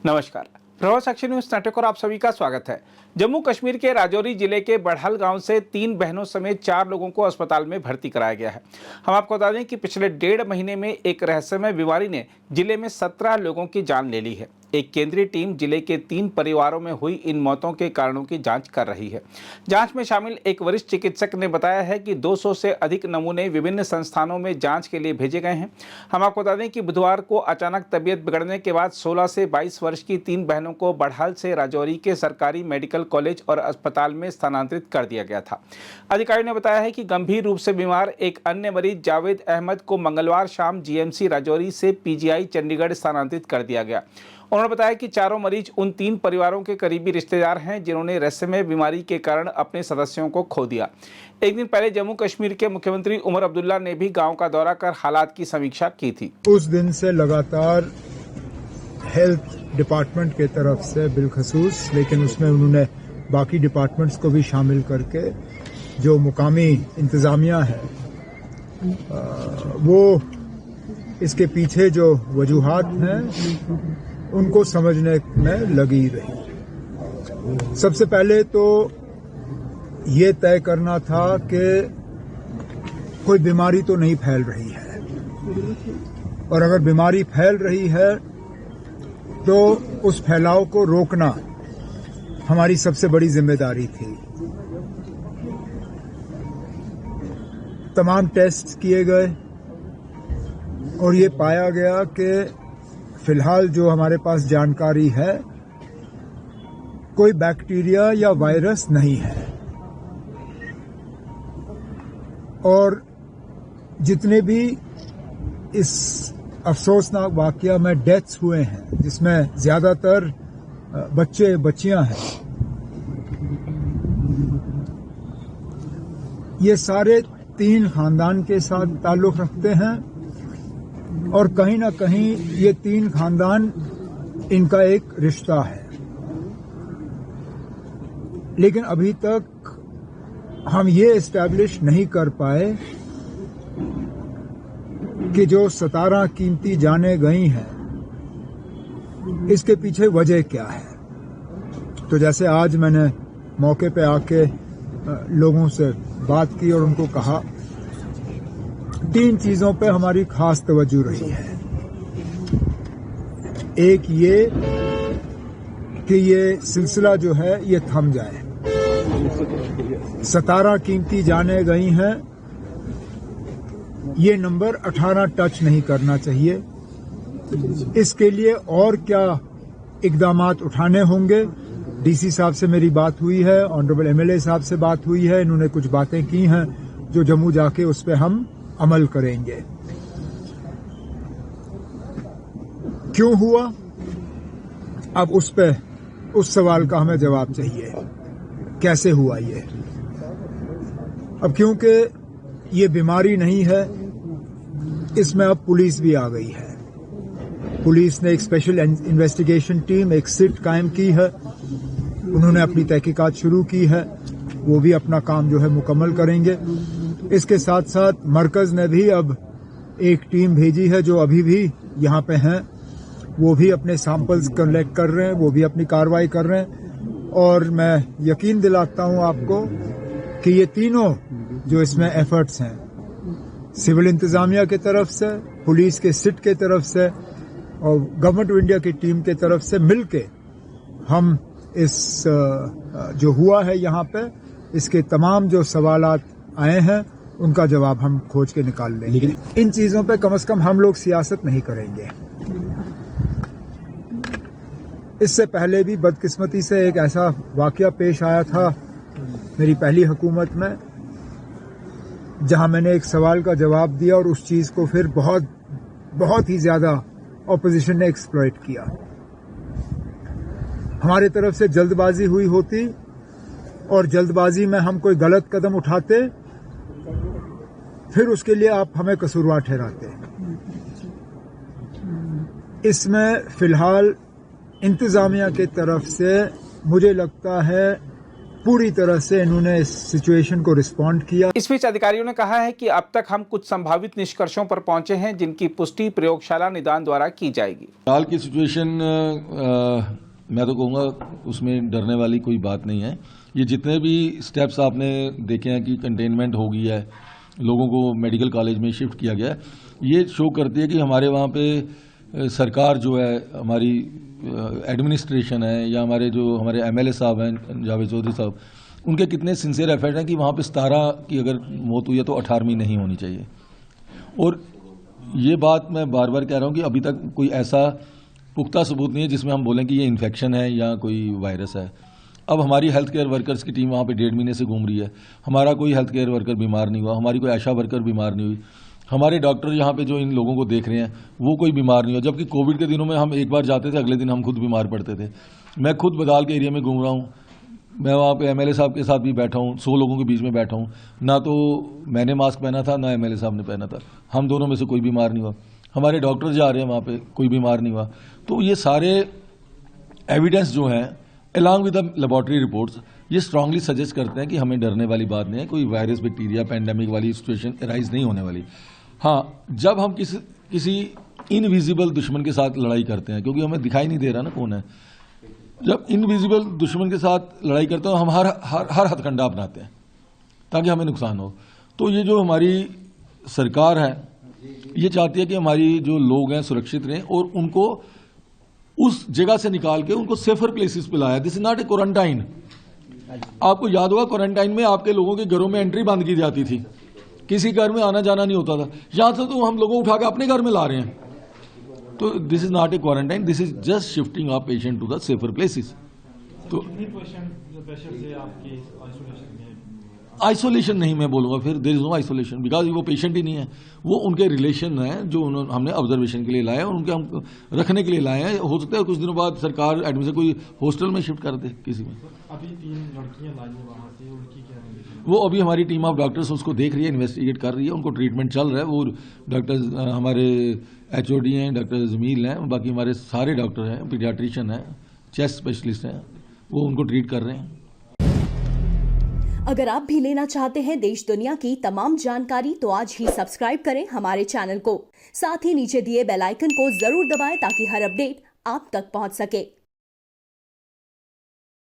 नमस्कार, प्रभात साक्षी news network और आप सभी का स्वागत है। जम्मू कश्मीर के राजौरी जिले के बड़हल गांव से 3 बहनों समेत 4 लोगों को अस्पताल में भर्ती कराया गया है। हम आपको बता दें कि पिछले 1.5 महीने में एक रहस्यमय बीमारी ने जिले में 17 लोगों की जान ले ली है। एक केंद्रीय टीम जिले के 3 परिवारों में हुई इन मौतों के कारणों की जांच कर रही है। जांच में शामिल एक वरिष्ठ चिकित्सक ने बताया है कि 200 से अधिक नमूने विभिन्न संस्थानों में जांच के लिए भेजे गए हैं। हम आपको बता दें कि बुधवार को अचानक तबीयत बिगड़ने के बाद 16 से 22 वर्ष की 3 बहनों को बड़हल से राजौरी के सरकारी मेडिकल कॉलेज और अस्पताल में स्थानांतरित कर दिया गया था। अधिकारियों ने बताया है कि गंभीर रूप से बीमार एक अन्य मरीज जावेद अहमद को मंगलवार शाम जीएमसी राजौरी से पीजीआई चंडीगढ़ स्थानांतरित कर दिया गया। उन्होंने बताया कि चारों मरीज उन 3 परिवारों के करीबी रिश्तेदार हैं जिन्होंने रहस्यमय बीमारी के कारण अपने सदस्यों को खो दिया। एक दिन पहले जम्मू कश्मीर के मुख्यमंत्री उमर अब्दुल्ला ने भी गांव का दौरा कर हालात की समीक्षा की थी। उस दिन से लगातार हेल्थ डिपार्टमेंट के तरफ से बिलखसूस, लेकिन उसमें उन्होंने बाकी डिपार्टमेंट्स को भी शामिल करके जो मुकामी इंतजामिया है वो इसके पीछे जो वजूहात हैं उनको समझने में लगी रही। सबसे पहले तो ये तय करना था कि कोई बीमारी तो नहीं फैल रही है, और अगर बीमारी फैल रही है तो उस फैलाव को रोकना हमारी सबसे बड़ी जिम्मेदारी थी। तमाम टेस्ट किए गए और ये पाया गया कि फिलहाल जो हमारे पास जानकारी है कोई बैक्टीरिया या वायरस नहीं है, और जितने भी इस अफसोसनाक वाकया में डेथ्स हुए हैं जिसमें ज्यादातर बच्चे बच्चियां हैं, ये सारे 3 खानदान के साथ ताल्लुक रखते हैं, और कहीं ना कहीं ये 3 खानदान इनका एक रिश्ता है। लेकिन अभी तक हम ये एस्टैब्लिश नहीं कर पाए कि जो 17 कीमती जानें गई हैं इसके पीछे वजह क्या है। तो जैसे आज मैंने मौके पे आके लोगों से बात की और उनको कहा, 3 चीजों पे हमारी खास तवज्जो रही है। एक ये कि ये सिलसिला जो है ये थम जाए। 17 कीमती जानें गई हैं, ये नंबर 18 टच नहीं करना चाहिए। इसके लिए और क्या इकदामात उठाने होंगे। डीसी साहब से मेरी बात हुई है, ऑनरेबल एमएलए साहब से बात हुई है, इन्होंने कुछ बातें की हैं जो जम्मू जाके उस पर हम अमल करेंगे। क्यों हुआ, अब उस सवाल का हमें जवाब चाहिए, कैसे हुआ ये। अब क्योंकि ये बीमारी नहीं है, इसमें अब पुलिस भी आ गई है। पुलिस ने एक स्पेशल इन्वेस्टिगेशन टीम, एक सिट कायम की है, उन्होंने अपनी तहकीकात शुरू की है, वो भी अपना काम जो है मुकम्मल करेंगे। इसके साथ साथ मरकज ने भी अब एक टीम भेजी है जो अभी भी यहाँ पे हैं, वो भी अपने सैंपल्स कलेक्ट कर रहे हैं, वो भी अपनी कार्रवाई कर रहे हैं। और मैं यकीन दिलाता हूँ आपको कि ये तीनों जो इसमें एफर्ट्स हैं, सिविल इंतजामिया की तरफ से, पुलिस के सिट के तरफ से और गवर्नमेंट ऑफ इंडिया की टीम के तरफ से मिलके हम इस जो हुआ है यहाँ पे, इसके तमाम जो सवालात आए हैं उनका जवाब हम खोज के निकाल लेंगे। लेकिन इन चीजों पे कम से कम हम लोग सियासत नहीं करेंगे। इससे पहले भी बदकिस्मती से एक ऐसा वाकया पेश आया था मेरी पहली हुकूमत में, जहां मैंने एक सवाल का जवाब दिया और उस चीज को फिर बहुत ही ज्यादा ऑपोजिशन ने एक्सप्लॉइट किया। हमारी तरफ से जल्दबाजी हुई होती और जल्दबाजी में हम कोई गलत कदम उठाते, फिर उसके लिए आप हमें कसूरवार ठहराते। इसमें फिलहाल इंतजामिया की तरफ से मुझे लगता है पूरी तरह से इन्होंने इस सिचुएशन को रिस्पॉन्ड किया। इस बीच अधिकारियों ने कहा है कि अब तक हम कुछ संभावित निष्कर्षों पर पहुंचे हैं, जिनकी पुष्टि प्रयोगशाला निदान द्वारा की जाएगी। हाल की सिचुएशन मैं तो कहूँगा उसमें डरने वाली कोई बात नहीं है। ये जितने भी स्टेप्स आपने देखे हैं कि कंटेनमेंट हो गई है, लोगों को मेडिकल कॉलेज में शिफ्ट किया गया है, ये शो करती है कि हमारे वहाँ पे सरकार जो है, हमारी एडमिनिस्ट्रेशन है या हमारे एमएलए साहब हैं जावेद चौधरी साहब, उनके कितने सिंसियर एफर्ट हैं कि वहाँ पे 17 की अगर मौत हुई है तो 18वीं नहीं होनी चाहिए। और ये बात मैं बार बार कह रहा हूँ कि अभी तक कोई ऐसा पुख्ता सबूत नहीं है जिसमें हम बोलें कि ये इन्फेक्शन है या कोई वायरस है। अब हमारी हेल्थ केयर वर्कर्स की टीम वहाँ पे 1.5 महीने से घूम रही है, हमारा कोई हेल्थ केयर वर्कर बीमार नहीं हुआ, हमारी कोई आशा वर्कर बीमार नहीं हुई, हमारे डॉक्टर यहाँ पे जो इन लोगों को देख रहे हैं वो कोई बीमार नहीं हुआ। जबकि कोविड के दिनों में हम एक बार जाते थे, अगले दिन हम खुद बीमार पड़ते थे। मैं खुद बदाल के एरिया में घूम रहा हूँ, मैं वहाँ पे एमएलए साहब के साथ भी बैठा हूँ, 100 लोगों के बीच में बैठा हूँ, ना तो मैंने मास्क पहना था ना एमएलए साहब ने पहना था, हम दोनों में से कोई बीमार नहीं हुआ। हमारे डॉक्टर जा रहे हैं वहाँ पे, कोई बीमार नहीं हुआ। तो ये सारे एविडेंस जो हैं along with the laboratory reports, ये स्ट्रांगली सजेस्ट करते हैं कि हमें डरने वाली बात नहीं है, कोई वायरस बैक्टीरिया पैंडेमिक वाली सिचुएशन अराइज नहीं होने वाली। हाँ, जब हम किसी इनविजिबल दुश्मन के साथ लड़ाई करते हैं, क्योंकि हमें दिखाई नहीं दे रहा ना कौन है, जब इनविजिबल दुश्मन के साथ लड़ाई करते हैं हम हर हथकंडा अपनाते हैं ताकि हमें नुकसान हो। तो ये जो हमारी सरकार है ये चाहती है कि हमारी जो लोग हैं सुरक्षित रहें और उनको उस जगह से निकाल के उनको सेफर प्लेसेस पे लाया। This is not a quarantine. आपको याद होगा क्वारंटाइन में आपके लोगों के घरों में एंट्री बंद की जाती थी, किसी घर में आना जाना नहीं होता था। यहां से तो हम लोगों उठा के अपने घर में ला रहे हैं। तो this is not a quarantine, this is just shifting our patient to the safer places. तो आइसोलेशन नहीं मैं बोलूंगा, फिर there is no isolation, because वो पेशेंट ही नहीं है, वो उनके रिलेशन है जो हमने ऑब्जर्वेशन के लिए लाए हैं और उनके हम रखने के लिए लाए हैं। हो सकता है कुछ दिनों बाद सरकार एडमिशन कोई हॉस्टल में शिफ्ट कर दे किसी में। अभी 3 लड़कियां लाई है वहां से, उनकी क्या कंडीशन? वो अभी हमारी टीम ऑफ डॉक्टर्स उसको देख रही है, इन्वेस्टिगेट कर रही है, उनको ट्रीटमेंट चल रहा है। वो डॉक्टर्स हमारे HOD हैं, डॉक्टर जमील हैं, बाकी हमारे सारे डॉक्टर हैं, पीडियाट्रिशियन हैं, चेस्ट स्पेशलिस्ट हैं, वो उनको ट्रीट कर रहे हैं। अगर आप भी लेना चाहते हैं देश दुनिया की तमाम जानकारी तो आज ही सब्सक्राइब करें हमारे चैनल को। साथ ही नीचे दिए बेल आइकन को जरूर दबाएं ताकि हर अपडेट आप तक पहुंच सके।